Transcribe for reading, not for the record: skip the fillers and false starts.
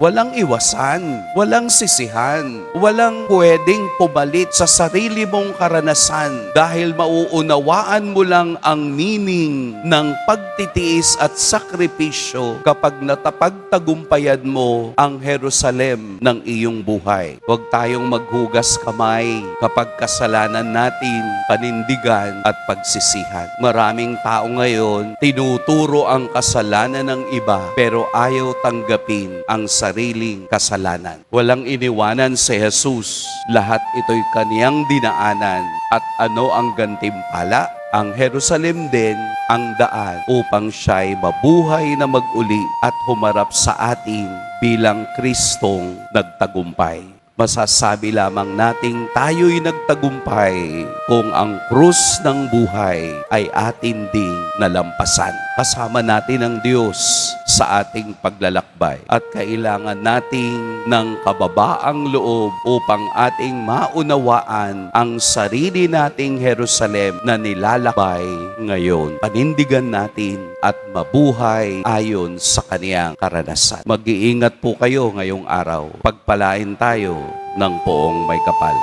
Walang iwasan, walang sisihan, walang pwedeng pumalit sa sarili mong karanasan dahil mauunawaan mo lang ang meaning ng pagtitiis at sakripisyo kapag natapagtagumpayan mo ang Jerusalem ng iyong buhay. Huwag tayong maghugas kamay kapag kasalanan natin, panindigan at pagsisihan. Maraming tao ngayon tinuturo ang kasalanan ng iba pero ayaw tanggapin ang sariling kasalanan. Walang iniwanan si Jesus. Lahat ito'y kaniyang dinaanan. At ano ang gantimpala? Ang Jerusalem din ang daan upang siya'y mabuhay na mag-uli at humarap sa atin bilang Kristong nagtagumpay. Masasabi lamang nating tayo'y nagtagumpay kung ang krus ng buhay ay atin ding nalampasan. Kasama natin ang Diyos sa ating paglalakbay at kailangan nating ng kababaang loob upang ating maunawaan ang sarili nating Jerusalem na nilalakbay ngayon. Panindigan natin at mabuhay ayon sa kaniyang karanasan. Mag-iingat po kayo ngayong araw. Pagpalain tayo ng poong may kapal.